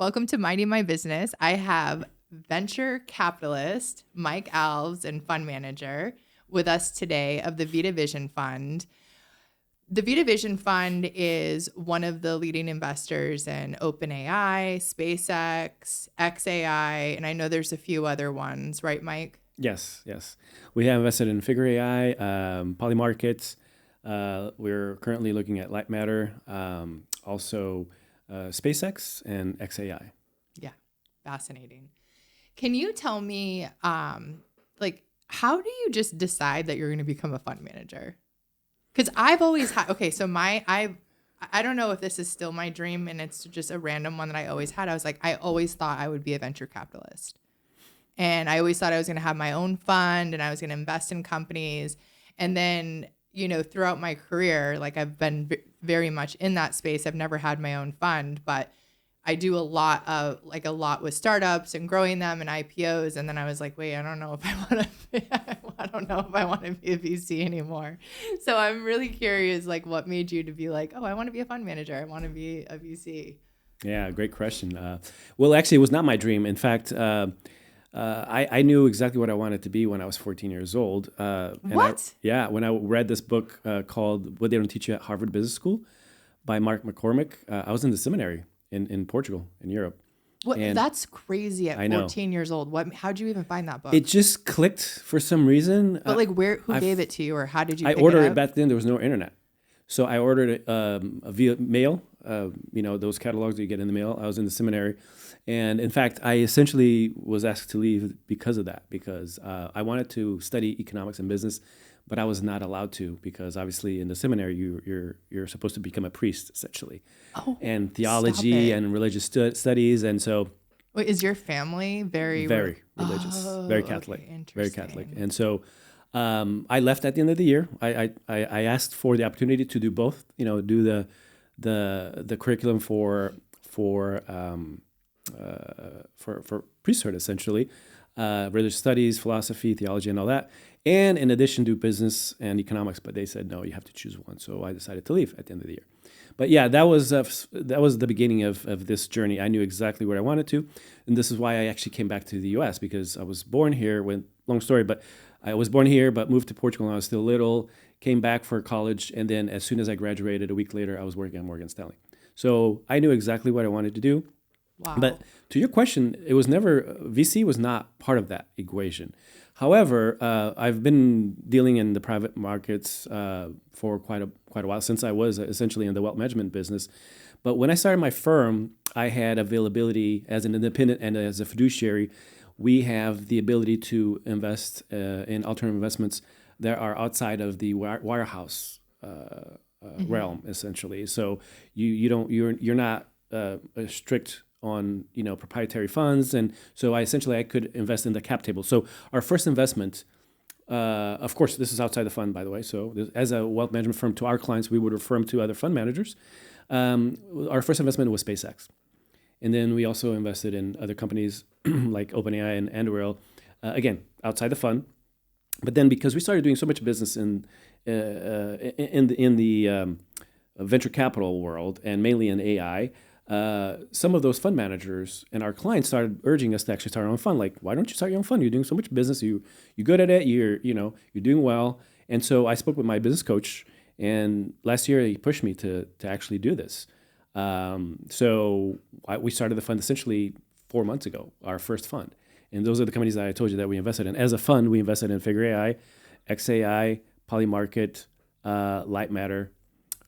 Welcome to Minding My Business. I have venture capitalist Mike Alves and fund manager with us today of the Vita Vision Fund. The Vita Vision Fund is one of the leading investors in OpenAI, SpaceX, xAI, and I know there's a few other ones, right, Mike? Yes. We have invested in Figure AI, Polymarkets. We're currently looking at Light Matter, also SpaceX and xAI. Yeah, fascinating. Can you tell me, how do you just decide that you're going to become a fund manager? Because I've always had, I don't know if this is still my dream and it's just a random one that I always had. I always thought I would be a venture capitalist. And I always thought I was going to have my own fund and I was going to invest in companies. And then, throughout my career, I've been very much in that space. I've never had my own fund, but I do a lot with startups and growing them and IPOs. And then I was like, wait, I don't know if I want to be a VC anymore. So I'm really curious, what made you to be like, oh, I want to be a fund manager. I want to be a VC. Yeah, great question. Well, actually, it was not my dream. In fact, I knew exactly what I wanted to be when I was 14 years old. What? When I read this book called What They Don't Teach You at Harvard Business School by Mark McCormick, I was in the seminary in Portugal, in Europe. What? That's crazy at 14 years old. How'd you even find that book? It just clicked for some reason. But who gave it to you, or how did you pick ordered it up? Back then, there was no internet. So I ordered it via mail, those catalogs that you get in the mail. I was in the seminary. And in fact, I essentially was asked to leave because of that, because I wanted to study economics and business, but I was not allowed to, because obviously in the seminary, you're supposed to become a priest, essentially. Oh, and theology and religious studies. And so... Wait, is your family very religious, very Catholic, okay, very Catholic. And so I left at the end of the year. I asked for the opportunity to do both, do the curriculum for priesthood, essentially, religious studies, philosophy, theology, and all that. And in addition, do business and economics. But they said, no, you have to choose one. So I decided to leave at the end of the year. But yeah, that was the beginning of this journey. I knew exactly what I wanted to. And this is why I actually came back to the U.S., because I was born here. Long story, but I was born here, but moved to Portugal when I was still little, came back for college. And then as soon as I graduated, a week later, I was working at Morgan Stanley. So I knew exactly what I wanted to do. Wow. But to your question, VC was not part of that equation. However, I've been dealing in the private markets for quite a while, since I was essentially in the wealth management business. But when I started my firm, I had availability as an independent and as a fiduciary. We have the ability to invest in alternative investments that are outside of the wirehouse realm, essentially. So you're not strict on proprietary funds, and so I could invest in the cap table. So our first investment, of course, this is outside the fund, by the way. So as a wealth management firm, to our clients, we would refer them to other fund managers. Our first investment was SpaceX, and then we also invested in other companies like OpenAI and Anduril, again outside the fund. But then because we started doing so much business in the venture capital world, and mainly in AI. Some of those fund managers and our clients started urging us to actually start our own fund. Like, why don't you start your own fund? You're doing so much business. You're good at it. You're doing well. And so I spoke with my business coach, and last year he pushed me to actually do this. We started the fund essentially 4 months ago, our first fund. And those are the companies that I told you that we invested in. As a fund, we invested in Figure AI, xAI, Polymarket, Light Matter,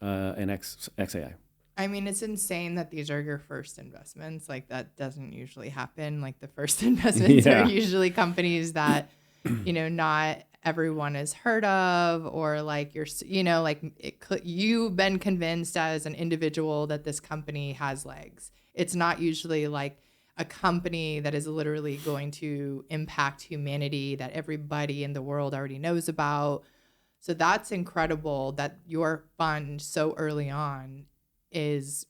and xAI. I mean, it's insane that these are your first investments. That doesn't usually happen. The first investments are usually companies that, not everyone has heard of, or you've been convinced as an individual that this company has legs. It's not usually a company that is literally going to impact humanity that everybody in the world already knows about. So that's incredible that your fund so early on is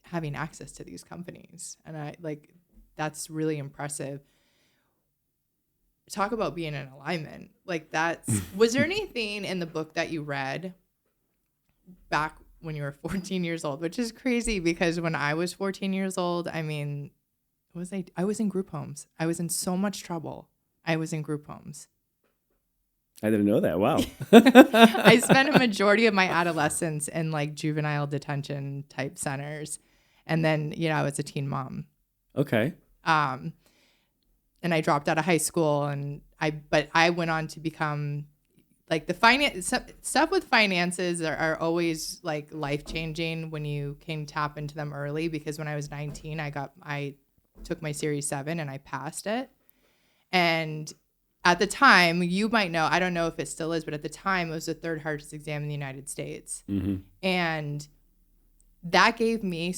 having access to these companies. And that's really impressive. Talk about being in alignment. Was there anything in the book that you read back when you were 14 years old, which is crazy because when I was 14 years old, I mean, I was in group homes. I was in so much trouble. I was in group homes. I didn't know that. Wow. I spent a majority of my adolescence in like juvenile detention type centers. And then, I was a teen mom. Okay. And I dropped out of high school but I went on to become like the finance stuff with finances are always like life changing when you can tap into them early, because when I was 19, I took my Series 7 and I passed it. And at the time, you might know, I don't know if it still is, but at the time it was the third hardest exam in the United States. Mm-hmm. And that gave me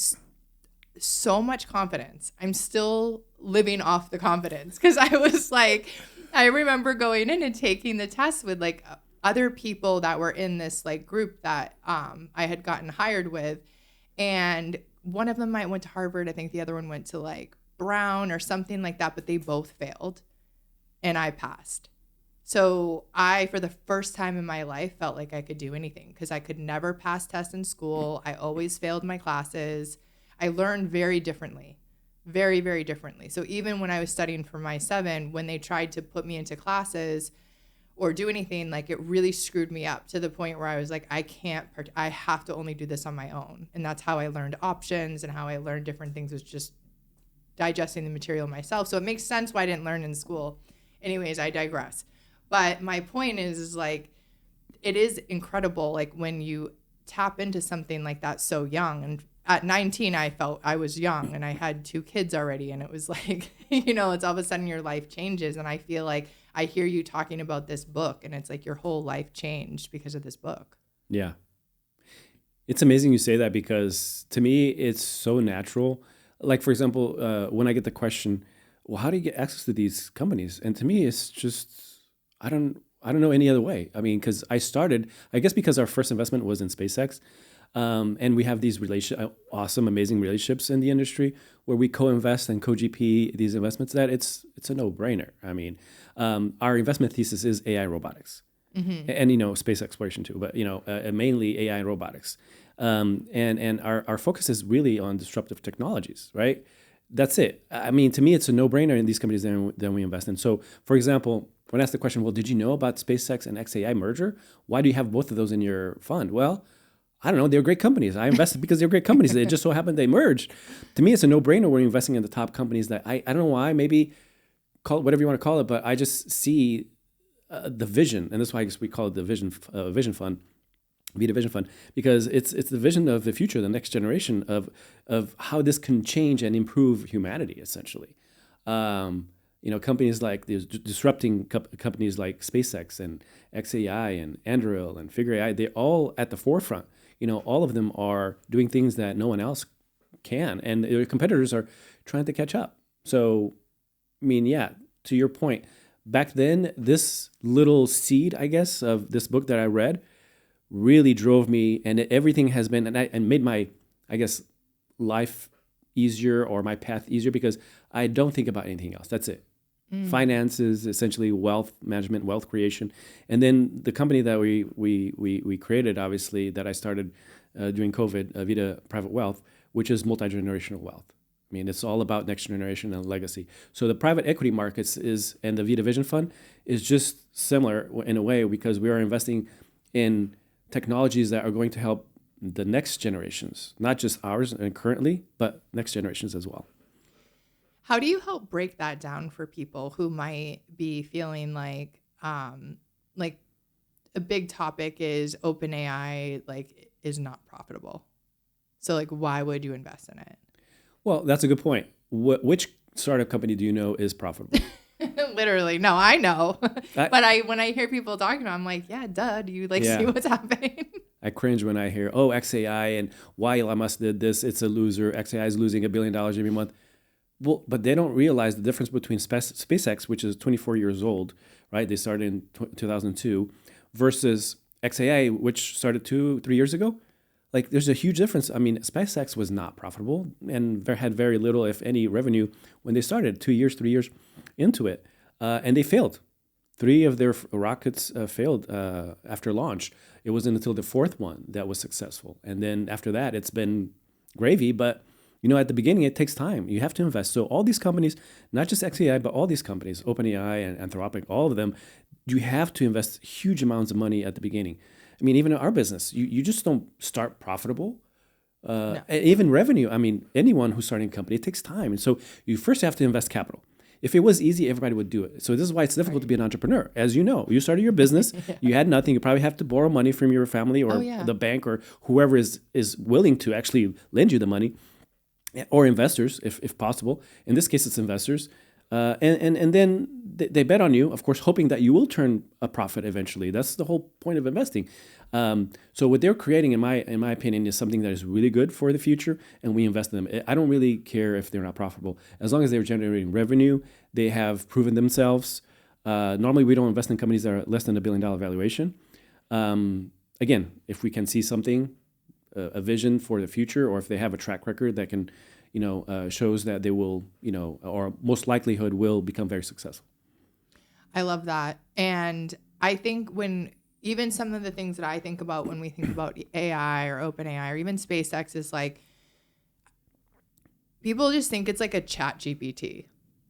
so much confidence. I'm still living off the confidence because I was like, I remember going in and taking the test with like other people that were in this like group that I had gotten hired with. And one of them went to Harvard. I think the other one went to like Brown or something like that, but they both failed. And I passed. So I, for the first time in my life, felt like I could do anything because I could never pass tests in school. I always failed my classes. I learned very differently, very, very differently. So even when I was studying for my 7, when they tried to put me into classes or do anything, like it really screwed me up to the point where I was like, I have to only do this on my own. And that's how I learned options and how I learned different things, was just digesting the material myself. So it makes sense why I didn't learn in school. Anyways, I digress. But my point is like, it is incredible, like when you tap into something like that so young. And at 19, I felt I was young and I had 2 kids already. And it was like, it's all of a sudden your life changes. And I feel like I hear you talking about this book and it's like your whole life changed because of this book. Yeah. It's amazing you say that because to me, it's so natural. Like, for example, when I get the question, well, how do you get access to these companies? And to me, it's just, I don't know any other way. I mean, because I guess because our first investment was in SpaceX, and we have these awesome, amazing relationships in the industry where we co-invest and co-GP these investments, that it's a no-brainer. I mean, our investment thesis is AI robotics, mm-hmm. and space exploration too, but mainly AI and robotics. And our focus is really on disruptive technologies, right? That's it. I mean, to me, it's a no-brainer in these companies then we invest in. So, for example, when asked the question, well, did you know about SpaceX and xAI merger? Why do you have both of those in your fund? Well, I don't know. They're great companies. I invested because they're great companies. It just so happened they merged. To me, it's a no-brainer. We're investing in the top companies that I don't know why, maybe call it whatever you want to call it, but I just see the vision. And that's why I guess we call it the Vision Fund. Vita Vision Fund, because it's the vision of the future, the next generation of how this can change and improve humanity, essentially. Companies like these disrupting companies like SpaceX and xAI and Anduril and Figure AI, they're all at the forefront. All of them are doing things that no one else can, and their competitors are trying to catch up. So, I mean, yeah, to your point, back then, this little seed, I guess, of this book that I read really drove me, and everything has been, and made my, I guess, life easier or my path easier because I don't think about anything else. That's it. Finances, essentially wealth management, wealth creation. And then the company that we created, obviously, that I started during COVID, Vita Private Wealth, which is multi-generational wealth. I mean, it's all about next generation and legacy. So the private equity markets and the Vita Vision Fund is just similar in a way because we are investing in technologies that are going to help the next generations, not just ours and currently, but next generations as well. How do you help break that down for people who might be feeling like a big topic is OpenAI is not profitable? So why would you invest in it? Well, that's a good point. Which startup company do you know is profitable? Literally. No, I know. But when I hear people talking about it, I'm like, yeah, duh. Do you see what's happening? I cringe when I hear, xAI and why Elon Musk did this. It's a loser. xAI is losing $1 billion every month. Well, but they don't realize the difference between SpaceX, which is 24 years old, right? They started in 2002, versus xAI, which started 2-3 years ago. There's a huge difference. I mean, SpaceX was not profitable and had very little, if any, revenue when they started 2 years, 3 years into it. And they failed. 3 of their rockets failed after launch. It wasn't until the 4th one that was successful. And then after that, it's been gravy. But, at the beginning, it takes time. You have to invest. So all these companies, not just xAI, but all these companies, OpenAI and Anthropic, all of them, you have to invest huge amounts of money at the beginning. I mean, even in our business, you just don't start profitable. No. Even revenue. I mean, anyone who's starting a company, it takes time. And so you first have to invest capital. If it was easy, everybody would do it. So this is why it's difficult to be an entrepreneur. As you know, you started your business, you had nothing. You probably have to borrow money from your family or the bank or whoever is willing to actually lend you the money, or investors, if possible. In this case, it's investors. And then they bet on you, of course, hoping that you will turn a profit eventually. That's the whole point of investing. So what they're creating, in my opinion, is something that is really good for the future, and we invest in them. I don't really care if they're not profitable. As long as they're generating revenue, they have proven themselves. Normally, we don't invest in companies that are less than $1 billion valuation. Again, if we can see something, a vision for the future, or if they have a track record that can shows that they will, or most likelihood will become very successful. I love that. And I think even some of the things that I think about when we think about AI or OpenAI or even SpaceX is like, people just think it's like a ChatGPT.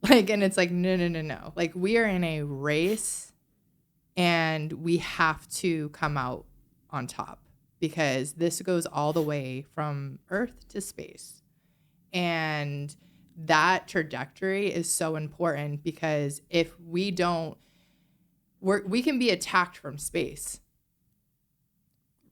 And it's like, no. Like, we are in a race and we have to come out on top, because this goes all the way from Earth to space. And that trajectory is so important, because if we don't, we can be attacked from space.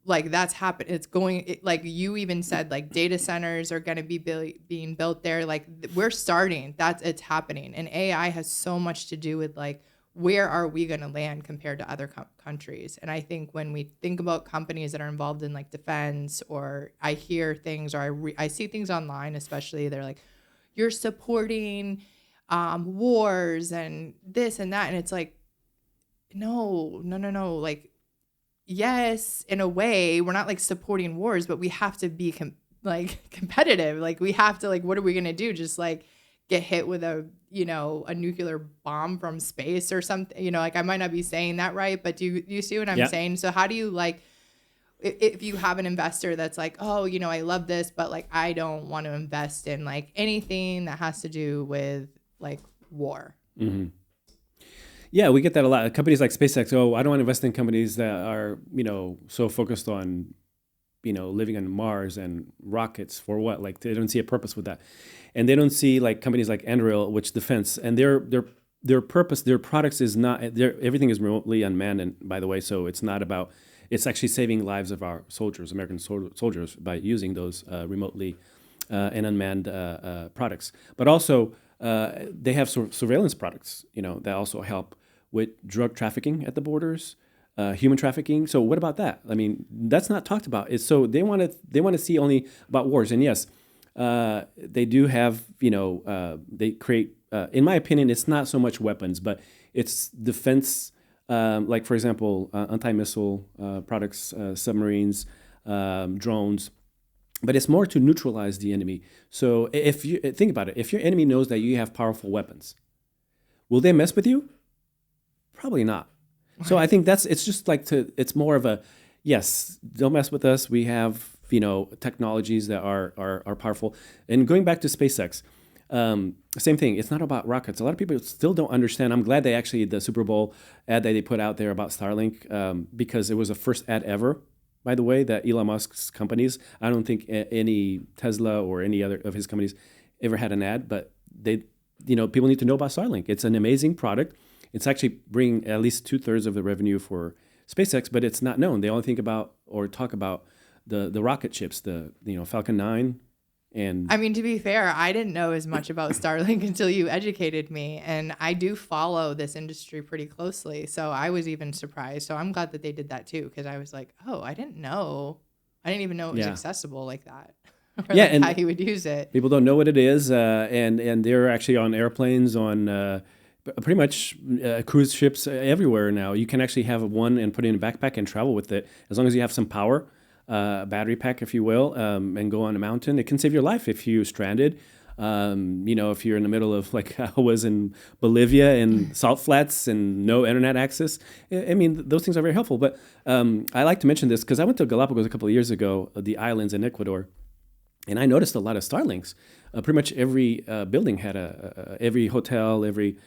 Like, that's happened. It's going, like you even said, like data centers are going to be being built there. Like, we're starting, it's happening. And AI has so much to do with like, where are we going to land compared to other countries? And I think when we think about companies that are involved in like defense, or I hear things, or I see things online, especially, they're like, you're supporting wars and this and that. And it's like, no. Like, yes, in a way, we're not like supporting wars, but we have to be competitive. Like, we have to, like, what are we going to do? Just like get hit with a nuclear bomb from space or something, like, I might not be saying that right, but do you see what I'm saying? So how do you, like, if you have an investor that's like, oh, I love this, but like, I don't want to invest in like anything that has to do with like war. Mm-hmm. Yeah, we get that a lot. Companies like SpaceX, I don't want to invest in companies that are, so focused on, living on Mars and rockets for what? Like, they don't see a purpose with that. And they don't see like companies like Anduril, which defense, and their purpose, their products is not, everything is remotely unmanned. And by the way, so it's not about, it's actually saving lives of our soldiers, American soldiers, by using those remotely and unmanned products. But also they have surveillance products, that also help with drug trafficking at the borders, human trafficking. So what about that? I mean, that's not talked about. So they want to see only about wars. And yes, they do have, they create, in my opinion, it's not so much weapons, but it's defense, like, for example, anti-missile products, submarines, drones. But it's more to neutralize the enemy. So if you think about it, if your enemy knows that you have powerful weapons, will they mess with you? Probably not. Right. So I think it's just like it's more of a, yes, don't mess with us. We have, technologies that are powerful. And going back to SpaceX, same thing. It's not about rockets. A lot of people still don't understand. I'm glad the Super Bowl ad that they put out there about Starlink, because it was the first ad ever, by the way, that Elon Musk's companies, I don't think any Tesla or any other of his companies ever had an ad, but people need to know about Starlink. It's an amazing product. It's actually bringing at least 2/3 of the revenue for SpaceX, but it's not known. They only think about or talk about the rocket ships, the Falcon 9. And I mean, to be fair, I didn't know as much about Starlink until you educated me. And I do follow this industry pretty closely. So I was even surprised. So I'm glad that they did that too, because I was like, oh, I didn't know. I didn't even know it was accessible like that. Or like and how you would use it. People don't know what it is. And they're actually on airplanes, on pretty much cruise ships everywhere now. You can actually have one and put it in a backpack and travel with it, as long as you have some power. Battery pack, if you will, and go on a mountain. It can save your life if you're stranded. If you're in the middle of, like I was in Bolivia and salt flats and no internet access, I mean, those things are very helpful. But I like to mention this because I went to Galapagos a couple of years ago, the islands in Ecuador, and I noticed a lot of Starlinks. Pretty much every building had every hotel, every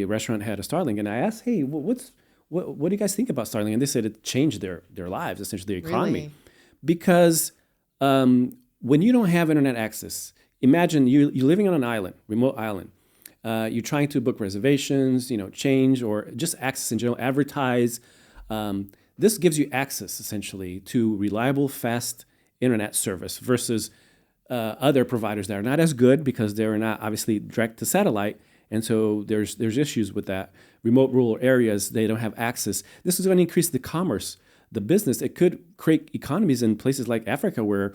restaurant had a Starlink. And I asked, hey, what do you guys think about Starlink? And they said it changed their lives, essentially their economy. Really? Because when you don't have internet access, imagine you're living on an island, remote island. You're trying to book reservations, change or just access in general, advertise. This gives you access essentially to reliable, fast internet service versus other providers that are not as good because they're not obviously direct to satellite. And so there's issues with that. Remote rural areas, they don't have access. This is going to increase the commerce, the business. It could create economies in places like Africa where,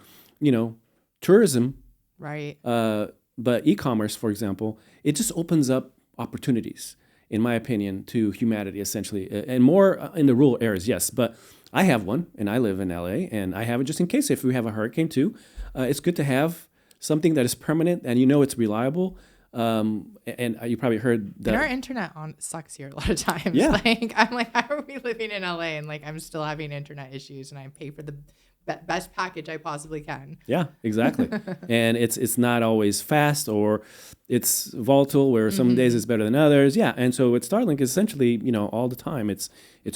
tourism, Right. but e-commerce, for example, it just opens up opportunities, in my opinion, to humanity, essentially. And more in the rural areas, yes. But I have one, and I live in LA, and I have it just in case if we have a hurricane too. It's good to have something that is permanent and it's reliable. And you probably heard that. And our internet sucks here a lot of times. Yeah. I'm like, how are we living in LA and I'm still having internet issues and I pay for the best package I possibly can. Yeah, exactly. And it's not always fast or it's volatile where some days it's better than others. Yeah. And so with Starlink, essentially, all the time it's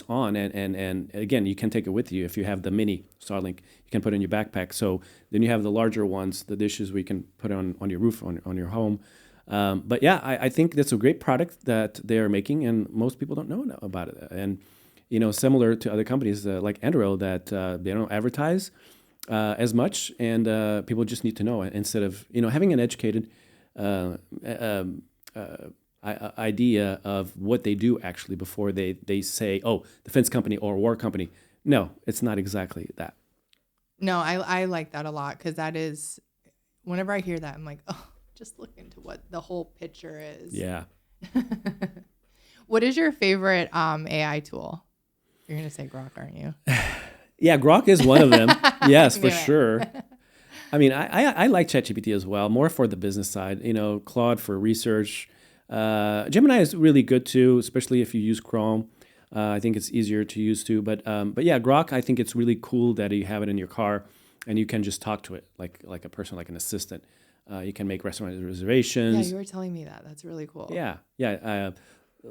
on. And again, you can take it with you. If you have the mini Starlink, you can put it in your backpack. So then you have the larger ones, the dishes we can put on your roof, on your home. But yeah, I think that's a great product that they are making, and most people don't know about it. And similar to other companies like Anduril that they don't advertise as much, and people just need to know it instead of having an educated idea of what they do actually before they say, oh, defense company or war company. No, it's not exactly that. No, I like that a lot because that is, whenever I hear that, I'm like, oh, just look into what the whole picture is. Yeah. What is your favorite AI tool? You're going to say Grok, aren't you? Yeah, Grok is one of them. Yes, for sure. I mean, I like ChatGPT as well, more for the business side. Claude for research. Gemini is really good too, especially if you use Chrome. I think it's easier to use too. But yeah, Grok, I think it's really cool that you have it in your car and you can just talk to it like a person, like an assistant. You can make restaurant reservations. Yeah, you were telling me that. That's really cool. Yeah.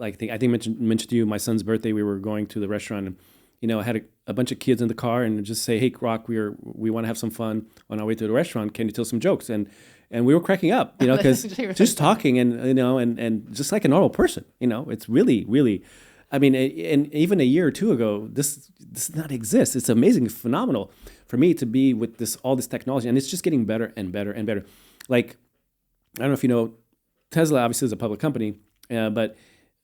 I think mentioned to you my son's birthday. We were going to the restaurant, and I had a bunch of kids in the car, and just say, "Hey, Grok, we want to have some fun on our way to the restaurant. Can you tell some jokes?" And we were cracking up, because just talking and and just like a normal person, it's really, really. I mean, and even a year or two ago, this did not exist. It's amazing, phenomenal for me to be with all this technology, and it's just getting better and better and better. Like, I don't know if you know, Tesla obviously is a public company, but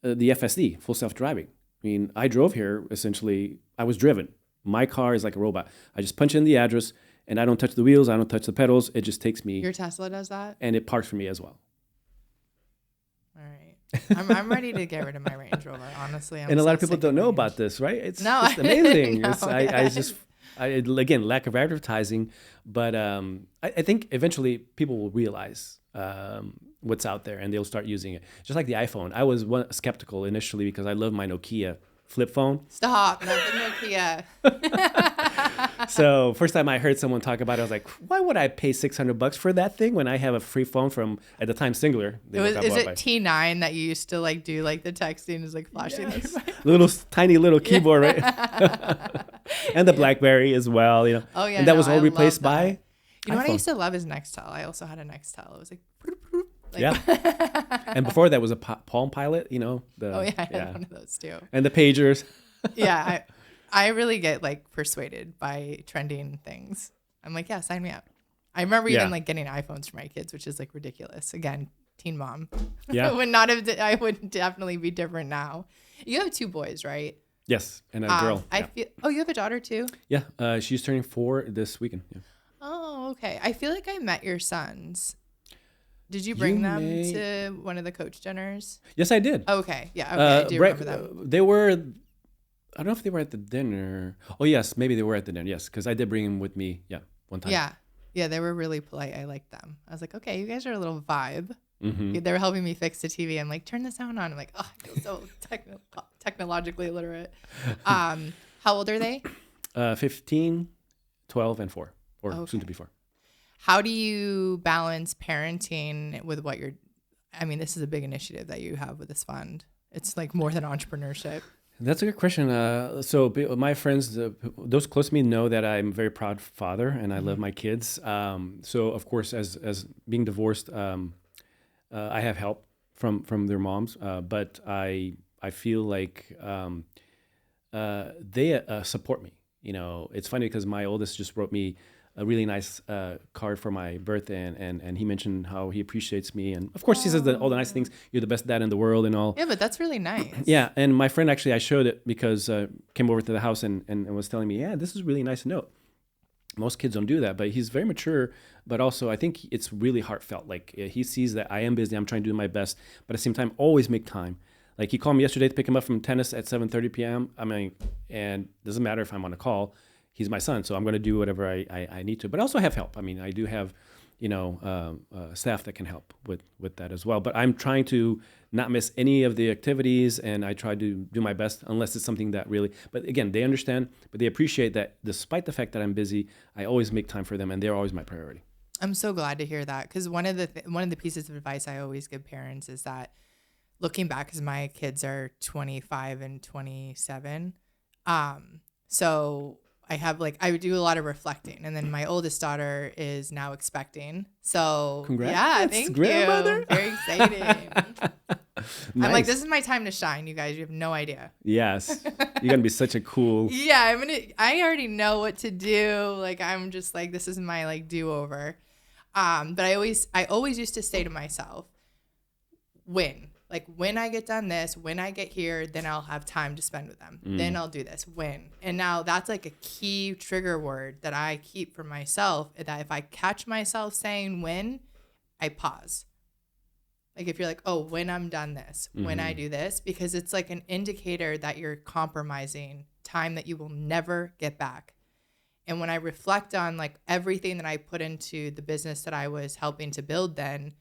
the FSD, full self-driving. I mean, I drove here, essentially, I was driven. My car is like a robot. I just punch in the address, and I don't touch the wheels, I don't touch the pedals. It just takes me. Your Tesla does that? And it parks for me as well. All right. I'm ready to get rid of my Range Rover, honestly. And a lot of people don't know about this, right? It's just amazing. Again, lack of advertising. But I think eventually people will realize what's out there and they'll start using it. Just like the iPhone. I was skeptical initially because I love my Nokia flip phone. Stop, not the Nokia. So first time I heard someone talk about it, I was like, why would I pay $600 for that thing when I have a free phone from, at the time, Singular? Is it T9 that you used to do the texting is flashing? Yes. Tiny little keyboard, right? And the BlackBerry as well, Oh yeah. And that was all replaced by You know iPhone. what I used to love is Nextel. I also had a Nextel. It was yeah. And before that was a Palm Pilot, I had one of those too. And the pagers. Yeah, I really get persuaded by trending things. I'm like, yeah, sign me up. I remember even getting iPhones for my kids, which is Ridiculous. Again, teen mom. Yeah. I would definitely be different now. You have 2 boys, right? Yes, and a girl. You have a daughter too? Yeah, she's turning 4 this weekend. Yeah. Oh, okay. I feel like I met your sons. Did you bring them to one of the coach dinners? Yes, I did. Okay. Yeah. Okay. I do remember them. They were, I don't know if they were at the dinner. Oh, yes. Maybe they were at the dinner. Yes. Because I did bring them with me. Yeah. One time. Yeah. Yeah, they were really polite. I liked them. I was like, okay, you guys are a little vibe. Mm-hmm. They were helping me fix the TV. I'm like, turn the sound on. I'm like, oh, I feel so technologically illiterate. How old are they? 15, 12, and 4, or Okay. soon to be 4. How do you balance parenting with what you're, I mean, this is a big initiative that you have with this fund. It's like more than entrepreneurship. That's a good question. My friends, those close to me, know that I'm a very proud father and I love my kids. So of course, as being divorced, I have help from their moms, but I feel like they support me. You know, it's funny because my oldest just wrote me a really nice card for my birthday, and he mentioned how he appreciates me, and of course he says all the nice things. You're the best dad in the world, and all. Yeah, but that's really nice. Yeah, and my friend actually, I showed it because came over to the house and was telling me, yeah, this is really nice note. Most kids don't do that, but he's very mature. But also, I think it's really heartfelt. Like he sees that I am busy, I'm trying to do my best, but at the same time, always make time. Like he called me yesterday to pick him up from tennis at 7:30 p.m. I mean, and it doesn't matter if I'm on a call. He's my son, so I'm going to do whatever I need to. But I also have help. I mean, I do have, staff that can help with that as well. But I'm trying to not miss any of the activities, and I try to do my best unless it's something that really. But again, they understand, but they appreciate that despite the fact that I'm busy, I always make time for them, and they're always my priority. I'm so glad to hear that, because one of the pieces of advice I always give parents is that, looking back, because my kids are 25 and 27, so I do a lot of reflecting, and then my oldest daughter is now expecting. So Congrats, yeah, thank grandmother. you. Very exciting. Nice. I'm like, this is my time to shine, you guys. You have no idea. Yes, you're gonna be such a cool. Yeah, I already know what to do. Like, I'm just like, this is my like do over. But I always used to say to myself, when I get done this, when I get here, then I'll have time to spend with them. Then I'll do this. When. And now that's like a key trigger word that I keep for myself, that if I catch myself saying when, I pause. Like if you're like, oh, when I'm done this, when I do this, because it's like an indicator that you're compromising time that you will never get back. And when I reflect on like everything that I put into the business that I was helping to build then,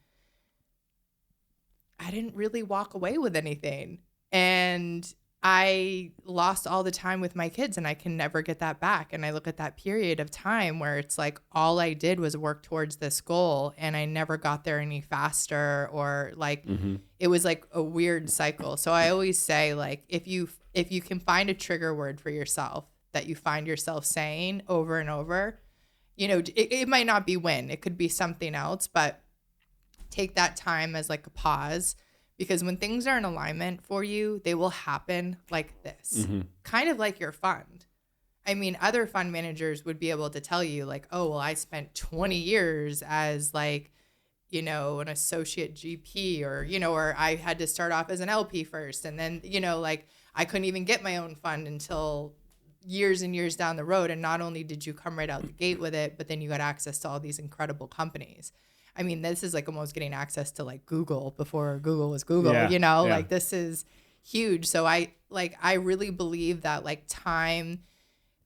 I didn't really walk away with anything. And I lost all the time with my kids, and I can never get that back. And I look at that period of time where it's like all I did was work towards this goal, and I never got there any faster, or like it was like a weird cycle. So I always say, like, if you can find a trigger word for yourself that you find yourself saying over and over, it might not be when, it could be something else, but take that time as like a pause, because when things are in alignment for you, they will happen like this, kind of like your fund. I mean, other fund managers would be able to tell you like, oh, well, I spent 20 years as like, an associate GP, or I had to start off as an LP first. And then, like I couldn't even get my own fund until years and years down the road. And not only did you come right out the gate with it, but then you got access to all these incredible companies. I mean, this is like almost getting access to like Google before Google was Google, like this is huge. So I really believe that like time,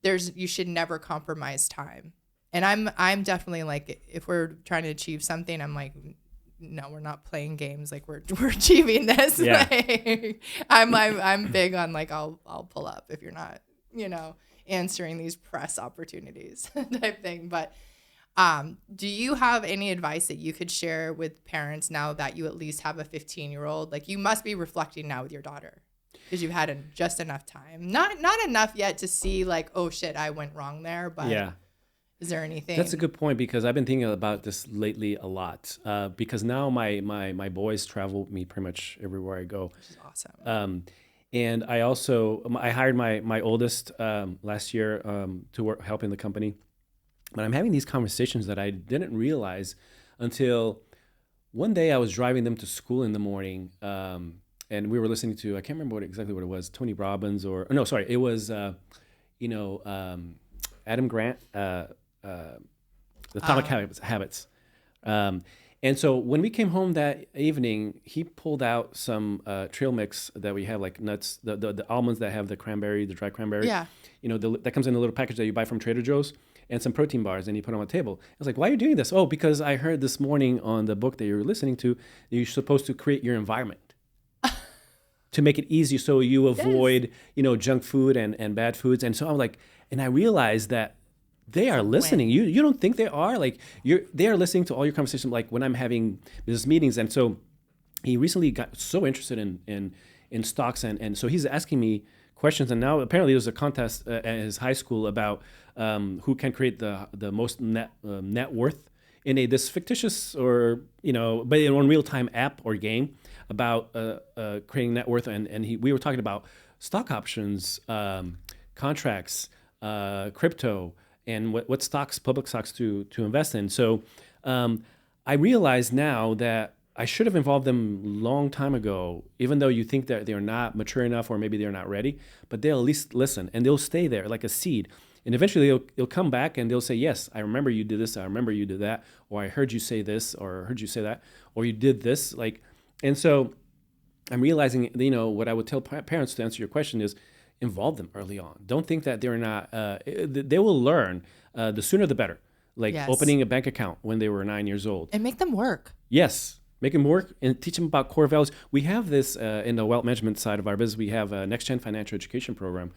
you should never compromise time. And I'm definitely like, if we're trying to achieve something, I'm like, no, we're not playing games. Like we're achieving this. Yeah. Like, I'm big on like, I'll pull up if you're not, answering these press opportunities type thing. But do you have any advice that you could share with parents now that you at least have a 15-year-old? Like, you must be reflecting now with your daughter because you've had just enough time. Not enough yet to see like, oh shit, I went wrong there. But yeah. Is there anything? That's a good point, because I've been thinking about this lately a lot. Because now my boys travel with me pretty much everywhere I go. Which is awesome. And I hired my oldest last year to work helping the company. But I'm having these conversations that I didn't realize until one day I was driving them to school in the morning, and we were listening to, I can't remember exactly what it was, Tony Robbins it was, Adam Grant, The Atomic Habits. And so when we came home that evening, he pulled out some trail mix that we have, like nuts, the almonds that have the cranberry, the dry cranberry. Yeah. That comes in a little package that you buy from Trader Joe's. and some protein bars, and you put them on the table. I was like, why are you doing this? Oh, because I heard this morning on the book that you're listening to, you're supposed to create your environment to make it easy so you avoid, junk food and bad foods. And so I'm like, and I realized that they are listening. You don't think they are? Like they are listening to all your conversations, like when I'm having business meetings. And so he recently got so interested in stocks, and so he's asking me questions. And now apparently there's a contest at his high school about who can create the most net worth in this fictitious but in one real-time app or game about creating net worth. And we were talking about stock options, contracts, crypto, and what stocks, public stocks to invest in. So I realize now that I should have involved them long time ago, even though you think that they're not mature enough or maybe they're not ready, but they'll at least listen and they'll stay there like a seed. And eventually they'll come back and they'll say, yes, I remember you did this, I remember you did that, or I heard you say this, or I heard you say that, or you did this. And so I'm realizing, what I would tell parents to answer your question is involve them early on. Don't think that they're not, they will learn the sooner the better. Yes. Opening a bank account when they were 9 years old. And make them work. Yes. Make them work and teach them about core values. We have this in the wealth management side of our business. We have a next-gen financial education program.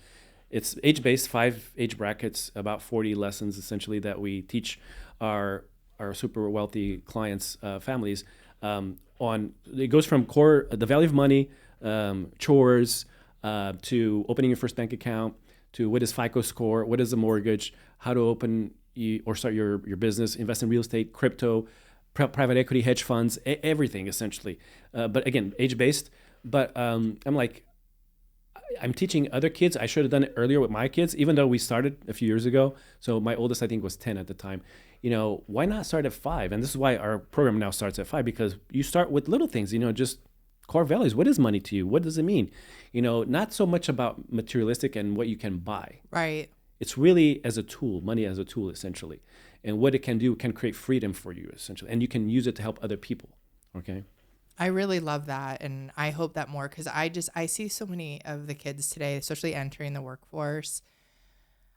It's age-based, 5 age brackets, about 40 lessons essentially that we teach our super wealthy clients' families on. It goes from the value of money, chores, to opening your first bank account, to what is FICO score, what is a mortgage, how to open or start your business, invest in real estate, crypto, private equity, hedge funds, everything essentially. But again, age-based. But I'm teaching other kids. I should have done it earlier with my kids, even though we started a few years ago. So my oldest, I think, was 10 at the time. Why not start at 5? And this is why our program now starts at 5, because you start with little things, just core values. What is money to you? What does it mean? Not so much about materialistic and what you can buy. Right. It's really as a tool, money as a tool, essentially. And what it can do can create freedom for you, essentially. And you can use it to help other people, okay? I really love that. And I hope that more, because I see so many of the kids today, especially entering the workforce.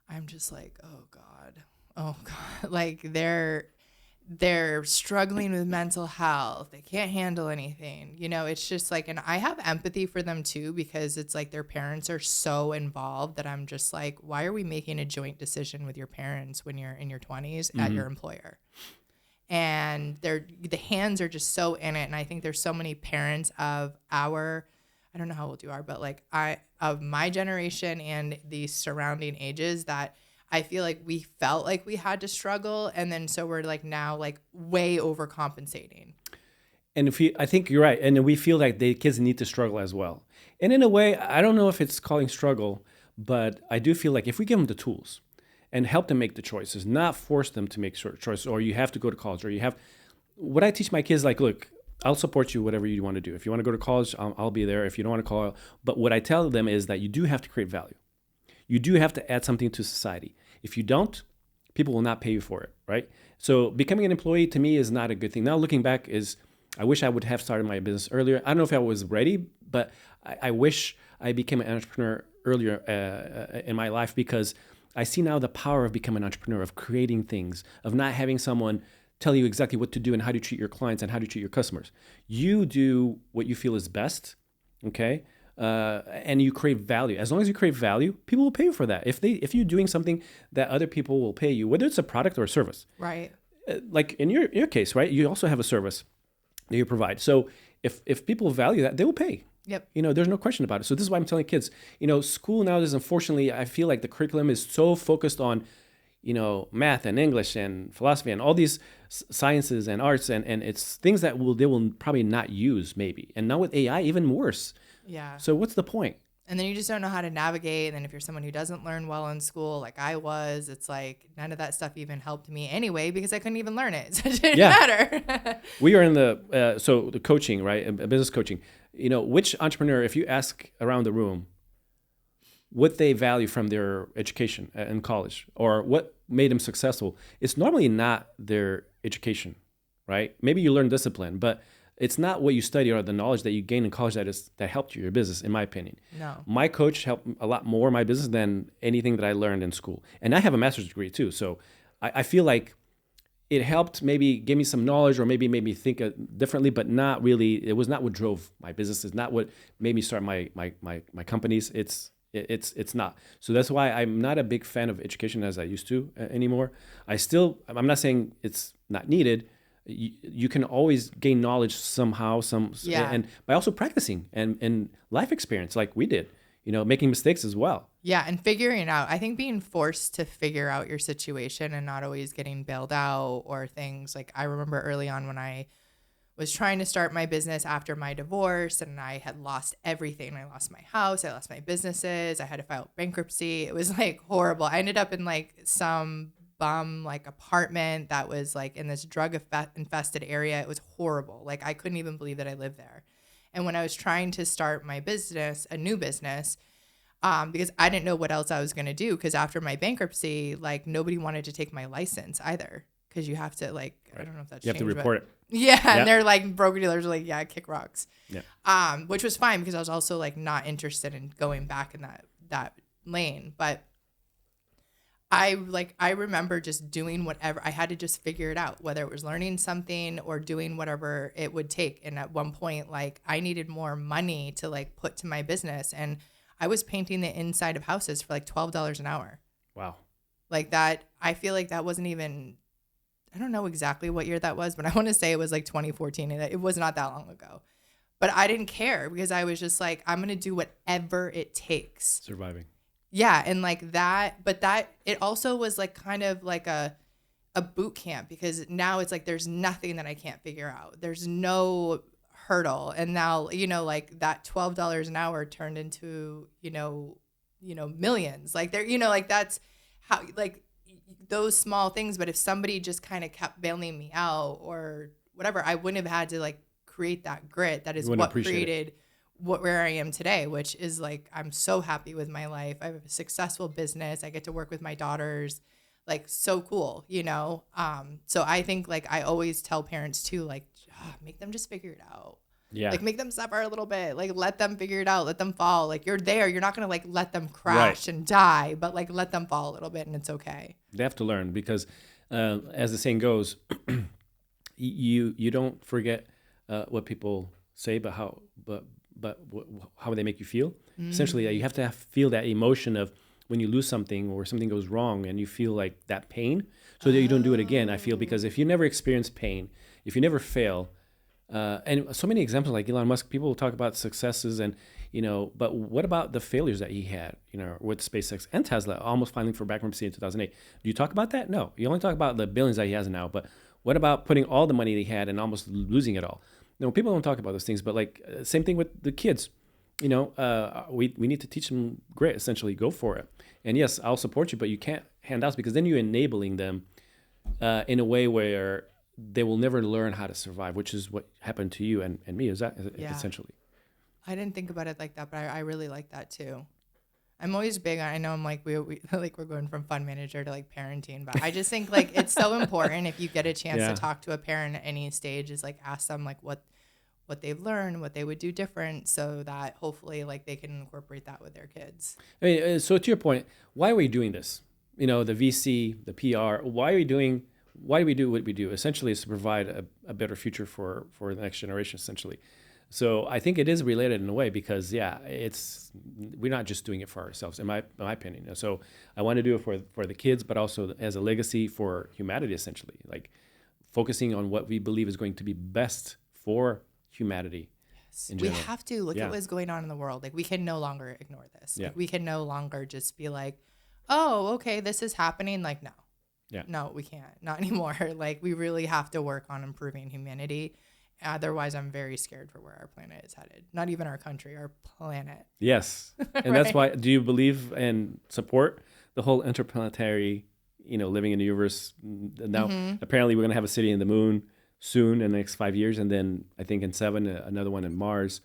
I'm just like, oh God. Like they're struggling with mental health. They can't handle anything. It's just like, and I have empathy for them too, because it's like their parents are so involved that I'm just like, why are we making a joint decision with your parents when you're in your 20s at your employer? And the hands are just so in it. And I think there's so many parents of I don't know how old you are, but of my generation and the surrounding ages that I feel like we felt like we had to struggle. And then so we're now way overcompensating. And I think you're right. And we feel like the kids need to struggle as well. And in a way, I don't know if it's calling struggle, but I do feel like if we give them the tools and help them make the choices, not force them to make certain choices, or you have to go to college, or what I teach my kids, look, I'll support you, whatever you want to do. If you want to go to college, I'll be there. If you don't want to call, but what I tell them is that you do have to create value. You do have to add something to society. If you don't, people will not pay you for it, right? So becoming an employee to me is not a good thing. Now looking back I wish I would have started my business earlier. I don't know if I was ready, but I wish I became an entrepreneur earlier in my life, because I see now the power of becoming an entrepreneur, of creating things, of not having someone tell you exactly what to do and how to treat your clients and how to treat your customers. You do what you feel is best, okay? And you create value. As long as you create value, people will pay you for that. If you're doing something that other people will pay you, whether it's a product or a service. Right. Like in your case, right? You also have a service that you provide. So if people value that, they will pay. Yep. There's no question about it. So this is why I'm telling kids, school nowadays, unfortunately, I feel like the curriculum is so focused on, math and English and philosophy and all these sciences and arts, and it's things that they will probably not use maybe. And now with AI, even worse. Yeah. So what's the point? And then you just don't know how to navigate. And then if you're someone who doesn't learn well in school, like I was, it's like none of that stuff even helped me anyway, because I couldn't even learn it. So it didn't matter. We are in the coaching, right? Business coaching. Which entrepreneur, if you ask around the room what they value from their education in college or what made them successful, it's normally not their education, right? Maybe you learn discipline, but it's not what you study or the knowledge that you gain in college that helped you, your business, in my opinion. No. My coach helped a lot more my business than anything that I learned in school. And I have a master's degree too. So I feel like it helped maybe give me some knowledge or maybe made me think differently, but not really. It was not what drove my business. It's not what made me start my companies. It's not. So that's why I'm not a big fan of education as I used to anymore. I'm not saying it's not needed. You can always gain knowledge somehow, and by also practicing and life experience like we did, making mistakes as well. Yeah, and figuring it out. I think being forced to figure out your situation and not always getting bailed out or things. Like I remember early on when I was trying to start my business after my divorce and I had lost everything. I lost my house, I lost my businesses, I had to file bankruptcy. It was like horrible. I ended up in like some bum like apartment that was like in this drug infested area. It was horrible. Like I couldn't even believe that I lived there. And when I was trying to start my business, a new business, because I didn't know what else I was going to do. Because after my bankruptcy, like nobody wanted to take my license either. Because you have to like, right. I don't know if that's you changed. You have to report it. Yeah, and they're like broker dealers are like, yeah, kick rocks. Yeah. Which was fine because I was also like not interested in going back in that lane. But I remember just doing whatever I had to just figure it out, whether it was learning something or doing whatever it would take. And at one point, like I needed more money to like put to my business, and I was painting the inside of houses for like $12 an hour. Wow. Like that, I feel like that wasn't even, I don't know exactly what year that was, but I want to say it was like 2014. And it was not that long ago. But I didn't care because I was just like, I'm going to do whatever it takes. Surviving. Yeah. And like that, but that, it also was like kind of like a boot camp because now it's like there's nothing that I can't figure out. There's no hurdle. And now, like that $12 an hour turned into, millions. Like there, like that's how, like those small things. But if somebody just kind of kept bailing me out or whatever, I wouldn't have had to like create that grit. That is what created where I am today, which is like, I'm so happy with my life. I have a successful business. I get to work with my daughters, like so cool, So I think like, I always tell parents too, like make them just figure it out. Yeah. Like make them suffer a little bit, like let them figure it out, let them fall. Like you're there. You're not going to like let them crash and die, but like let them fall a little bit and it's okay. They have to learn because as the saying goes, you don't forget what people say, but how they make you feel. Mm-hmm. Essentially, you have to feel that emotion of when you lose something or something goes wrong and you feel like that pain so that you don't do it again, I feel, because if you never experience pain, if you never fail, and so many examples like Elon Musk, people talk about successes and, but what about the failures that he had, with SpaceX and Tesla, almost filing for bankruptcy in 2008. Do you talk about that? No, you only talk about the billions that he has now, but what about putting all the money he had and almost losing it all? People don't talk about those things, but like same thing with the kids. We need to teach them grit. Essentially, go for it. And yes, I'll support you, but you can't handouts because then you're enabling them in a way where they will never learn how to survive, which is what happened to you and me. Is that essentially? I didn't think about it like that, but I really like that too. I'm always big on, I know I'm like, we like we're going from fund manager to like parenting, but I just think like it's so important if you get a chance to talk to a parent at any stage is like ask them like what they've learned, what they would do different so that hopefully like they can incorporate that with their kids. I mean, so to your point, why are we doing this? The VC, the PR, why do we do what we do? Essentially is to provide a better future for the next generation, essentially. So I think it is related in a way because we're not just doing it for ourselves, in my opinion. So I want to do it for the kids, but also as a legacy for humanity, essentially, like focusing on what we believe is going to be best for humanity. Yes. We have to look at what's going on in the world. Like we can no longer ignore this. Yeah. Like, we can no longer just be like, oh, okay, this is happening. Like, no. Yeah. No, we can't. Not anymore. Like we really have to work on improving humanity. Otherwise, I'm very scared for where our planet is headed. Not even our country, our planet. Yes. And that's why, do you believe and support the whole interplanetary, living in the universe? Now, apparently we're going to have a city in the moon soon in the next 5 years. And then I think in 7, another one in Mars.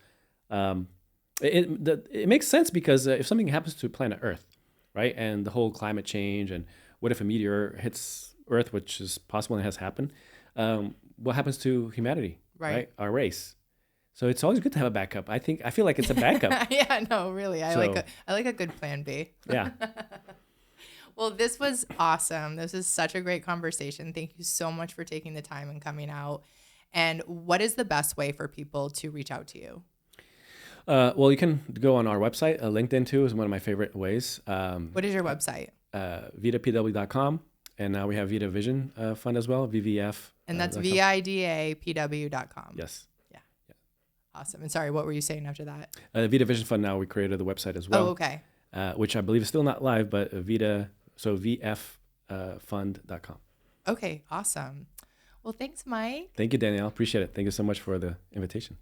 It makes sense because if something happens to planet Earth, right? And the whole climate change and what if a meteor hits Earth, which is possible and has happened, what happens to humanity? Right. Our race. So it's always good to have a backup. I feel like it's a backup. Yeah, no, really. I like a good plan B. Yeah. Well, this was awesome. This is such a great conversation. Thank you so much for taking the time and coming out. And what is the best way for people to reach out to you? Well, you can go on our website. LinkedIn too is one of my favorite ways. What is your website? VitaPW.com. And now we have Vita Vision Fund as well, VVF. And that's VIDAPW.com. Yes. Yeah. Awesome. And sorry, what were you saying after that? Vita Vision Fund, now we created the website as well. Oh, okay. Which I believe is still not live, but VFfund.com. Okay, awesome. Well, thanks, Mike. Thank you, Danielle. Appreciate it. Thank you so much for the invitation.